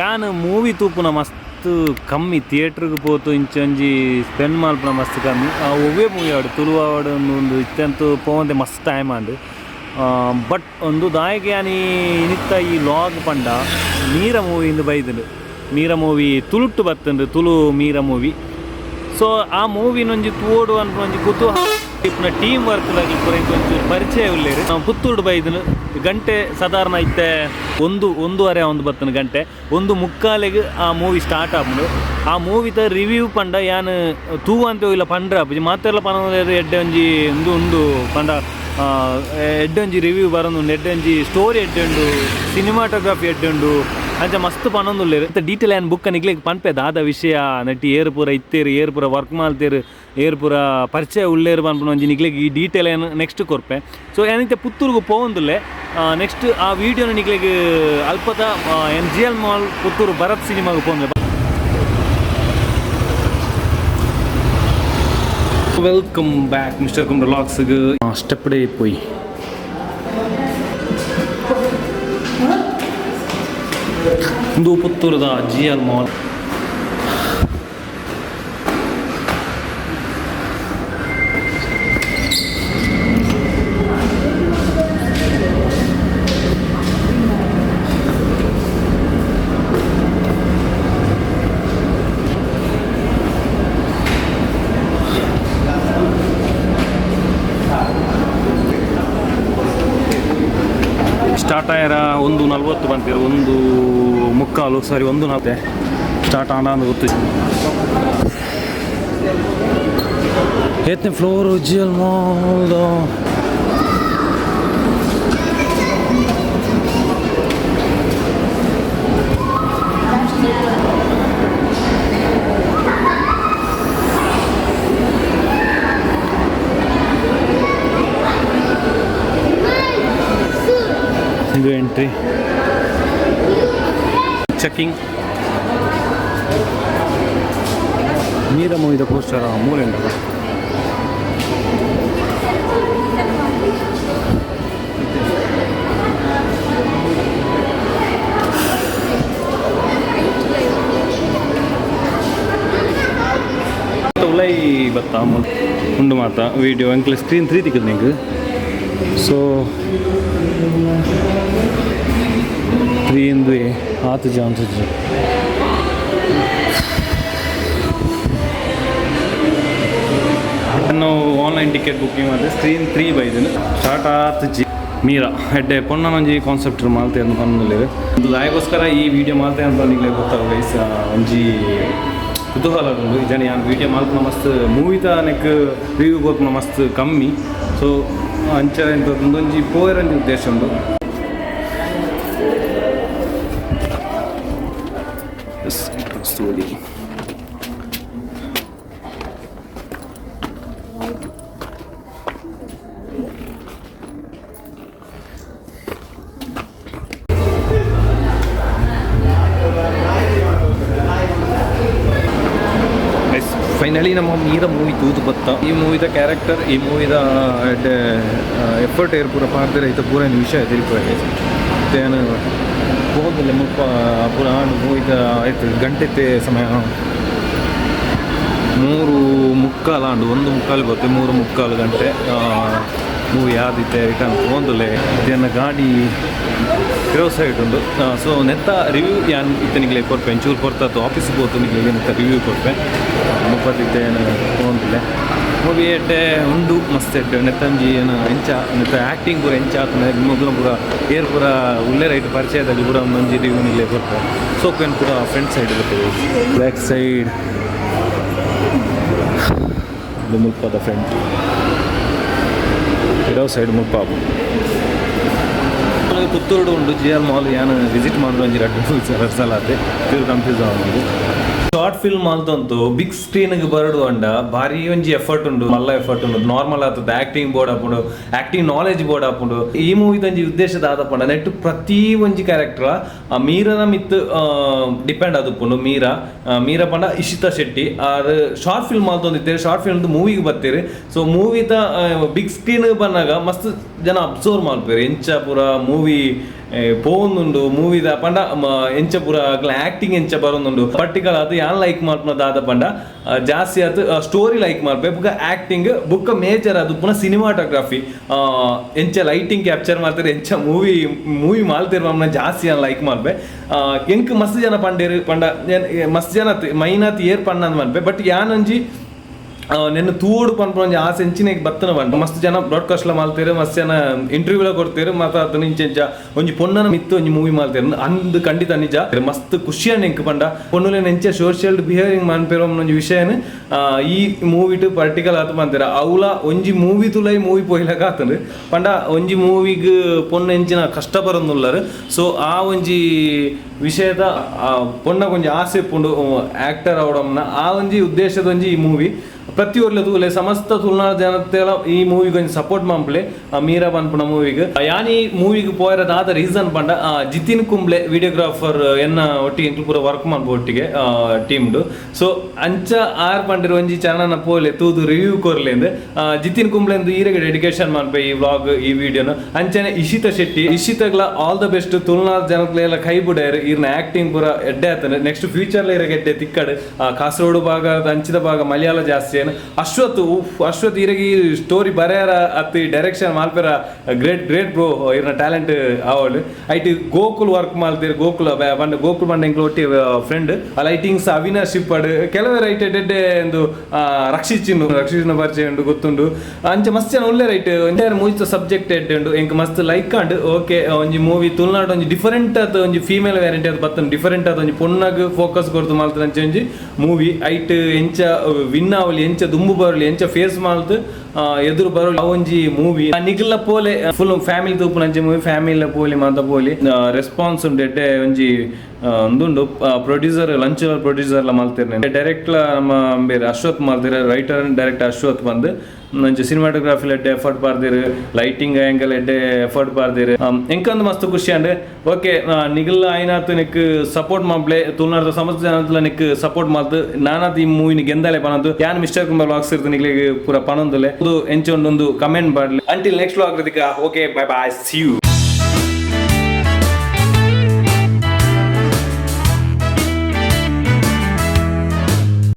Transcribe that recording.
ಯಾನು ಮೂವಿ ತೂಪುನ ಮಸ್ತ್ ಕಮ್ಮಿ ಥಿಯೇಟ್ರಿಗೆ ಪೋತು ಇಂಚೊಂಜಿ ಸ್ಪೆಂಡ್ ಮಲ್ಪುನ ಮಸ್ತ್ ಕಮ್ಮಿ ಒವ್ವೇ ಮೂವಿ ಆಡು ತುಳು ಆಡು ಒಂದು ಇತ್ತಂತೂ ಪೋವಂದೆ ಮಸ್ತ್ ಟೈಮ್ ಆಂಡು ಬಟ್ ಒಂದು ದಾಯಕ ಯಾನಿ ಇನಿತ್ತ ಈ ಲಾಗ್ ಪಂಡ ಮೀರ ಮೂವಿಯಿಂದ ಬೈದನು ಮೀರ ಮೂವಿ ತುಳುಟ್ಟು ಬತ್ತಂಡು ತುಳು ಮೀರ ಮೂವಿ ಸೊ ಆ ಮೂವಿನೊಂಜಿ ತೋಡು ಅಂತ ಒಂಜಿ ಕುತೂಹಲ ಇಪ್ಪನ ಟೀಮ್ ವರ್ಕ್ದಾಗಿ ಒಂಚೂರು ಪರಿಚಯ ಉಳ್ಳೇರು ನಾವು ಪುತ್ತೂರು ಬೈದನು ಗಂಟೆ ಸಾಧಾರಣ ಇತ್ತೆ ಒಂದೂವರೆ ಬತ್ತನ ಗಂಟೆ 1:45 ಆ ಮೂವಿ ಸ್ಟಾರ್ಟ್ ಆಪುಂಡು ಆ ಮೂವಿದ ರಿವ್ಯೂ ಪಂಡ ಯಾನು ತೂ ಅಂತ ಇಲ್ಲ ಪಂಡ್ರ ಆಪುಜಿ ಮಾತೆಲ್ಲ ಪನೋದು ಎಡ್ಡೆ ಒಂಜಿ ಉಂಡು ಪಂಡ ಎಡ್ಡೊಂಜಿ ರಿವ್ಯೂ ಬರೋದು ಎಡ್ಡೊಂಜಿ ಸ್ಟೋರಿ ಎಡ್ಡುಂಡು ಸಿನಿಮಾಟೋಗ್ರಫಿ ಎಡ್ಡುಂಡು ಅಂಚ ಮಸ್ತ್ ಪನೊಂದುಲ್ಲೇರು ಮತ್ತು ಡೀಟೇಲ್ ಏನು ಬುಕ್ಕ ನಿಗ್ಲಿಕ್ಕೆ ಪನ್ಪೇದ ಆದ ವಿಷಯ ನಟಿ ಏರು ಪೂರ ಇತ್ತೇರು ಏರು ಪೂರ ವರ್ಕ್ ಮಾಡ್ತೇರು ಏರು ಪೂರ ಪರಿಚಯ ಉಳ್ಳೇರು ಪನ್ಪುನ ಒಂಜಿ ನಿಗ್ಲಿಕ್ಕೆ ಈ ಡೀಟೇಲ್ ಏನು ನೆಕ್ಸ್ಟ್ ಕೊರ್ಪೆ ಸೊ ಏನೈತೆ ಪುತ್ತೂರ್ಗು ಪೋವಂದುಲ್ಲೆ ನೆಕ್ಸ್ಟ್ ಆ ವಿಡಿಯೋನ ನಿಗ್ಲಿಕ್ಕೆ ಅಲ್ಪದ NGL ಮಾಲ್ ಪುತ್ತೂರು ಭರತ್ ಸಿನಿಮಾಗೆ ಪೋಂದೆ ವೆಲ್ಕಮ್ ಬ್ಯಾಕ್ Mr.Kumbra Vlogs ಸ್ಟೆಪ್ ಡೇ ಪೋಯಿ ಇದು ಪುತ್ತೂರದ GL ಮಾಲ್ ಸ್ಟಾರ್ಟ್ ಆಯ್ಯಾರ 1:40 ಬಂತೀರ 1:45 ಸಾರಿ 1:40 ಸ್ಟಾರ್ಟ್ ಆಡ ಅಂತ ಗೊತ್ತು ಎತ್ತನೇ ಫ್ಲೋರು GL ಮಾಲ್ ಇದು ಎಂಟ್ರಿ ಚೆಕಿಂಗ್ ಮೀರ ಮೂವಿದ ಪೋಸ್ಟರ್ ಮೂಲೆ ಉಂಟು ಉಲೈ ಬತ್ತ ಉಂಡು ಮಾತ ವಿಡಿಯೋ ಅಂಕಲ್ ಸ್ಕ್ರೀನ್ 3 ತಿಕ್ಕದು ನಿಂಗೆ ಸೊ 3 ಆತು ಜಾನ್ ಸುಜ್ಜಿ ನಾವು ಆನ್ಲೈನ್ ಟಿಕೆಟ್ ಬುಕ್ಕಿಂಗ್ ಮಾಡಿದೆ ಸ್ಕ್ರೀನ್ 3 ಬೈದನು ಸ್ಟಾರ್ಟ್ ಆತು ಜಿ ಮೀರಾ ಹೆಡ್ಡೆ ಪೊನ್ನೊಂಜಿ ಕಾನ್ಸೆಪ್ಟ್ ಮಾಲ್ತೆ ಅಂತ ಪನ್ನಲಿವೆ ದಾಯಗೋಸ್ಕರ ಈ ವಿಡಿಯೋ ಮಾಲ್ತೆ ಅಂತ ನಿಗ್ಲೆ ಗೊತ್ತಾಗ ಗೈಸ್ ಒಂಜಿ ಕುತೂಹಲ ಉಂಡು ಜನ ಯಾನು ವಿಡಿಯೋ ಮಾಲ್ಪನ ಮಸ್ತ್ ಮೂವಿದ ನೆಕ್ ರಿವ್ಯೂ ಕೊರ್ಪುನ ಮಸ್ತ್ ಕಮ್ಮಿ ಸೊ ಅಂಚ ಎಂತ ಒಂದೊಂಜಿ ಪೋಯರಂಜಿ ಉದ್ದೇಶ ಉಂಡು ಫೈನಲಿ ನಮ್ಮ ಮೀರ ಮೂವಿ ತೂತು ಬತ್ತ ಈ ಮೂವಿದ ಕ್ಯಾರೆಕ್ಟರ್ ಈ ಮೂವಿದ ಎಫರ್ಟ್ ಏರ್ ಪೂರ ಪಾರ್ದಿರ ಐತ ಪೂರ ವಿಷಯ ತಿಳ್ಕೊಳ್ಳಿ ಏನು ಹೋಗಲ್ಲ ಮುಪ್ಪ ಪೂರ ಆಡು ಮೂವಿದ ಆಯ್ತು ಗಂಟೆ ಸಮಯ 3:45 ಆಂಡು 1:45 ಬರುತ್ತೆ 3:45 ಗಂಟೆ ಮೂವಿ ಆದಿತ್ತೆ ರಿಟರ್ನ್ ಹೋದಲೆ ಇದನ್ನು ಗಾಡಿ ಇರೋ ಸೈಡ್ ಉಂಡು ಸೊ ನೆತ್ತ ರಿವ್ಯೂ ಯಾನು ಇತ್ತನಿಗೆ ಕೊರ್ಪೆ ಒಂಚೂರು ಕೊಡ್ತದ್ದು ಆಫೀಸ್ಗೆ ಹೋತು ನಿಮಗೆ ನೆತ್ತ ರಿವ್ಯೂ ಕೊರ್ಪೆ ಮುಪ್ಪತ್ತಿದ್ದೆ ಏನು ತೊಗೊಂಡಿಲ್ಲ ಮೂವಿ ಎಡ್ಡೆ ಉಂಡು ಮಸ್ತ್ ಎಡ್ಡೆ ನೆತ್ತಂಜಿ ಏನು ಎಂಚ ನೆತ್ತ ಆ್ಯಕ್ಟಿಂಗ್ ಪೂರ ಎಂಚ ಆಗ್ತದೆ ಮೊದಲು ಪೂರ ಏರ್ ಪೂರ ಉಳ್ಳೇ ರೈಟ್ ಪರಿಚಯದಲ್ಲಿ ಪೂರ ಒಂದೊಂಜಿ ರಿವ್ಯೂ ನಿಲ್ಲೇ ಕೊಡ್ತೆ ಸೋಪೇನು ಪೂರ ಫ್ರಂಟ್ ಸೈಡ್ ಬರ್ತದೆ ಬ್ಯಾಕ್ ಸೈಡ್ ಇದು ಮುಲ್ಪದ ಫ್ರಂಟ್ ಇರೋ ಸೈಡ್ ಮುಪ್ಪಾಪು ಪುತ್ತೂರು ಉಂಡು GL ಮಾಲ್ ಯಾನು ವಿಸಿಟ್ ಮಾಡಿದ್ರು ಒಂಜಿ 2 ಸಲ ಆತೆ ಫುಲ್ ಕನ್ಫ್ಯೂಸ್ ಆಗೋದು ಶಾರ್ಟ್ ಫಿಲ್ಮ್ ಅಂತಂತೂ ಬಿಗ್ ಸ್ಕ್ರೀನ್ಗೆ ಬರಡು ಅಂಡ ಭಾರಿ ಒಂಜಿ ಎಫರ್ಟ್ ಉಂಡು ಮಲ್ಲ ಎಫರ್ಟ್ ಉಂಡು ನಾರ್ಮಲ್ ಆಗ್ತದೆ ಆಕ್ಟಿಂಗ್ ಬೋರ್ಡ್ ಹಾಕೊಂಡು ಆಕ್ಟಿಂಗ್ ನಾಲೆಜ್ ಬೋರ್ಡ್ ಹಾಕೊಂಡು ಈ ಮೂವಿದಂಜಿ ಉದ್ದೇಶದ ಆದಪ್ಪಂಡ ನೆಟ್ಟು ಪ್ರತಿ ಒಂಜಿ ಕ್ಯಾರೆಕ್ಟರ್ ಮೀರನ ಮಿತ್ ಡಿಪೆಂಡ್ ಆದಪ್ಪುಂಡು ಮೀರ ಪಂಡ ಇಶಿತಾ ಶೆಟ್ಟಿ ಅದು ಶಾರ್ಟ್ ಫಿಲ್ಮ್ ಅಂತಂದಿತ್ತೇವೆ ಶಾರ್ಟ್ ಫಿಲ್ಮ್ದು ಮೂವಿಗೆ ಬರ್ತೀರಿ ಸೊ ಮೂವಿದ ಬಿಗ್ ಸ್ಕ್ರೀನ್ ಬಂದಾಗ ಮಸ್ತ್ ಜನ ಅಬ್ಸರ್ವ್ ಮಾಡ್ಬೇರು ಎಂಚ ಪೂರ ಮೂವಿ ಪೋವೊಂದುಂಡು ಮೂವಿದ ಪಂಡ ಎಂಚ ಪೂರ ಆಕ್ಟಿಂಗ್ ಎಂಚ ಬರೋಂದುಂಡು ಪರ್ಟಿಕಲ್ ಅದು ಯಾನ್ ಲೈಕ್ ಮಾಡ್ಪುನದಾದ ಪಂಡ ಜಾಸ್ತಿ ಅದು ಸ್ಟೋರಿ ಲೈಕ್ ಮಾಡ್ಬೇ ಬುಕ್ಕ ಆಕ್ಟಿಂಗ್ ಬುಕ್ಕ ಮೇಜರ್ ಅದು ಪುನಃ ಸಿನಿಮಾಟೋಗ್ರಫಿ ಎಂಚ ಲೈಟಿಂಗ್ ಕ್ಯಾಪ್ಚರ್ ಮಾಡ್ತಾರೆ ಎಂಚ ಮೂವಿ ಮಾಲ್ತಿರ್ ಮಮ್ಮನ ಜಾಸ್ತಿ ಯಾನ್ ಲೈಕ್ ಮಾಡ್ಬೇ ಎಂಕ್ ಮಸ್ತ್ ಜನ ಪಂಡೇರು ಪಂಡ ಮಸ್ತ್ ಜನ ಮೈನಾತ್ ಏರ್ ಪಂಡ ಅಂದ್ ಮಾಡ್ಬೇ ಬಟ್ ಯಾನಂಜಿ ನೆನ್ನೆ ತೂಡು ಪನ್ಪೊಂಜಿ ಆಸೆ ಎಂಚಿನ ಬತ್ತನ ಬಂಡ ಮಸ್ತ್ ಜನ ಬ್ರಾಡ್ಕಾಸ್ಟ್ಲ ಮಾಲ್ತೇರು ಮಸ್ತ್ ಜನ ಇಂಟರ್ವ್ಯೂಲ ಕೊಡ್ತೇರು ಮಾತ ಅದನ್ನ ಇಂಚೆಂಚ ಒಂಜಿ ಪೊನ್ನನ ಮಿತ್ತು ಒಂಜಿ ಮೂವಿ ಮಾಲ್ತೇರು ಅಂದ್ ಖಂಡಿತ ನಿಜ ಮಸ್ತ್ ಖುಷಿಯನ್ ಎಂಕ್ ಪಂಡ ಪೊನ್ನುಲೆನ ಎಂಚ ಸೋಷಿಯಲ್ ಬಿಹೇವಿಯರಿಂಗ್ ಮಾನ್ಪೇರು ಒಂಜಿ ವಿಷಯನ್ ಈ ಮೂವಿ ಟು ಪರ್ಟಿಕಲ್ ಆತು ಬಂತೇರ ಅವಲ ಒಂಜಿ ಮೂವಿ ತುಲೈ ಮೂವಿ ಪೋಯ್ಲಕ ಆತಂಡ್ರೆ ಪಂಡ ಒಂಜಿ ಮೂವಿಗ್ ಪೊನ್ನ ಎಂಚಿನ ಕಷ್ಟ ಬರೋಂದುಲ್ಲರು ಸೊ ಆ ಒಂಜಿ ವಿಷಯದ ಪೊನ್ನ ಒಂಜಿ ಆಸೆ ಪುಂಡು ಆಕ್ಟರ್ ಅವಡಮ್ನ ಆ ಒಂಜಿ ಉದ್ದೇಶದ ಒಂಜಿ ಈ ಮೂವಿ ಪ್ರತಿಯೊರ್ಲೆ ತೂಲೆ ಸಮಸ್ತ ತುಳುನಾಡು ಜನತೆಲ ಈ ಮೂವಿಗೆ ಒಂದು ಸಪೋರ್ಟ್ ಮಾಡ್ಲೆ ಮೀರಾ ಪನ್ಪುನ ಮೂವಿಗೆ ಯಾನ್ ಈ ಮೂವಿಗೆ ಪೋಯರದಾದ ರೀಸನ್ ಪಂಡ ಜಿತಿನ್ ಕುಂಬ್ಳೆ ವಿಡಿಯೋಗ್ರಾಫರ್ ಎನ್ನ ಒಟ್ಟಿಗೆ ಎಂಕ್ಲು ಪೂರ ವರ್ಕ್ ಮಾಡ್ಬೋ ಒಟ್ಟಿಗೆ ಟೀಮ್ಡು ಸೊ ಅಂಚ ಆರ್ ಪಂಡಿರು ಒಂಜಿ ಚಾನಲ್ನ ಪೋಲೆ ತೂದು ರಿವ್ಯೂ ಕೊರ್ಲೆಂದು ಜಿತಿನ್ ಕುಂಬ್ಳೆ ಈರೆಗೆ ಡೆಡಿಕೇಶನ್ ಮಾಡ್ಬೇ ಈ ವ್ಲಾಗ್ ಈ ವಿಡಿಯೋನ ಅಂಚನೆ ಇಶಿತ ಶೆಟ್ಟಿ ಇಶಿತಗ್ಲ ಆಲ್ ದ ಬೆಸ್ಟ್ ತುಳುನಾಡು ಜನಕ್ಲೆಲ್ಲ ಕೈ ಬಿಡಾರು ಇರ್ನ ಆಕ್ಟಿಂಗ್ ಪೂರ ಎಡ್ಡೆ ಆತನೆ ನೆಕ್ಸ್ಟ್ ಫ್ಯೂಚರ್ಲ ಇರಗೆ ಎಡ್ಡೆ ತಿಕ್ಕಡು ಕಾಸರಗೋಡು ಭಾಗ ಅಂಚಿದ ಭಾಗ ಮಲಯಾಳ ಜಾಸ್ತಿ ಅಶ್ವತ್ ಈರಗಿ ಸ್ಟೋರಿ ಬರೆಯರ ಅತ್ತಿ ಡೈರೆಕ್ಷನ್ ಮಾಲ್ಪೆರ ಗ್ರೇಟ್ ಬ್ರೋ ಇರ್ನ ಟ್ಯಾಲೆಂಟ್ ಅವಳು ಐಟಿ ಗೋಕುಲ್ ವರ್ಕ್ ಮಾಲ್ತೀರಿ ಗೋಕುಲ್ ಬಂಡ ಎಂಕ್ಲು ಒಟ್ಟಿ ಫ್ರೆಂಡ್ ಆ ಲೈಟಿಂಗ್ಸ್ ಅವಿನಾಶ್ ಶಿಪ್ಪಡ್ ಕೆಲವೇ ರೈಟ್ ಎಡ್ಡೆ ಒಂದು ರಕ್ಷಿಸಿನ ಪರಿಚಯ ಉಂಡು ಗೊತ್ತುಂಡು ಅಂಚೆ ಮಸ್ತ್ ಜನ ಒಳ್ಳೆ ರೈಟ್ ಎಂಟೈರ್ ಮೂವಿ ಸಬ್ಜೆಕ್ಟ್ ಎಡ್ಡೆ ಉಂಡು ಎಂಕ್ ಮಸ್ತ್ ಲೈಕ್ ಅಂಡ್ ಓಕೆ ಒಂಜಿ ಮೂವಿ ತುಳುನಾಡು ಒಂಜಿ ಡಿಫರೆಂಟ್ ಆದ ಒಂಜಿ ಫೀಮೇಲ್ ವ್ಯಾರಂಟಿ ಅದು ಬರ್ತದೆ ಡಿಫರೆಂಟ್ ಆದ ಒಂಜಿ ಪೊಣ್ಣಗ್ ಫೋಕಸ್ ಕೊಡ್ತು ಮಾಲ್ತಾರೆ ಅಂಚೆ ಒಂಜಿ ಮೂವಿ ಐಟ್ ಎಂಚ ವಿನ್ ಅವಲಿ ಎಂಚ ದುಂಬು ಬರಲಿ ಎಂಚ ಫೇಸ್ ಮಾಲ್ತು ಎದುರು ಬರಲಿ ಅವೊಂಜಿ ಮೂವಿ ನಿಗಲ ಪೋಲೆ ಫುಲ್ ಫ್ಯಾಮಿಲಿ ತೂಪು ಅಂಚೆ ಮೂವಿ ಫ್ಯಾಮಿಲಿ ಪೋಲಿ ಮಾತ ಪೋಲಿ ರೆಸ್ಪಾನ್ಸ್ ಉಂಡು ಎಡ್ಡೆ ಒಂಜಿ ಒಂದುಂಡು ಪ್ರೊಡ್ಯೂಸರ್ ಲಂಚ್ ಪ್ರೊಡ್ಯೂಸರ್ಲ ಮಾಲ್ತಿರ್ನೆ ಡೈರೆಕ್ಟ್ಲ ನಮ್ಮ ಬೇರೆ ಅಶ್ವತ್ ಮಾಲ್ತಿರ ರೈಟರ್ ಅಂಡ್ ಡೈರೆಕ್ಟರ್ ಅಶ್ವತ್ ಬಂದು ನಂಚೆ ಸಿನಿಮಾಟೋಗ್ರಾಫಿ ಎಡ್ಡೆ ಎಫರ್ಟ್ ಪಾರ್ದಿರು ಲೈಟಿಂಗ್ ಆ್ಯಂಗಲ್ ಎಡ್ಡೆ ಎಫರ್ಟ್ ಪಾರ್ದಿರು ಎಂಕಂದು ಮಸ್ತ್ ಖುಷಿ ಅಂಡೆ ಓಕೆ ನಿಗಲ್ ಆಯ್ನಾತು ನಿಕ್ ಸಪೋರ್ಟ್ ಮಾಡ್ಲೆ ತುಳುನಾಡು ಸಮಸ್ತ ಜನத்துல ನಿಕ್ ಸಪೋರ್ಟ್ ಮಾಡ್ತು ನಾನಾತ್ ಈ ಮೂವಿನಿ ಗೆಂದಲೆ ಪನದು ಯಾನ್ ಮಿಸ್ಟರ್ ಕುಂಬರ್ ವ್ಲಾಗ್ಸ್ ಇರ್ತು ನಿಗ್ಲಿಗೆ ಪೂರ ಪನೊಂದುಲೆ ಅದು ಎಂಚೊಂದೊಂದು ಕಮೆಂಟ್ ಮಾಡ್ಲಿ ಅಂಟಿಲ್ ನೆಕ್ಸ್ಟ್ ವ್ಲಾಗ್ ರದಿಕ okay bye bye see you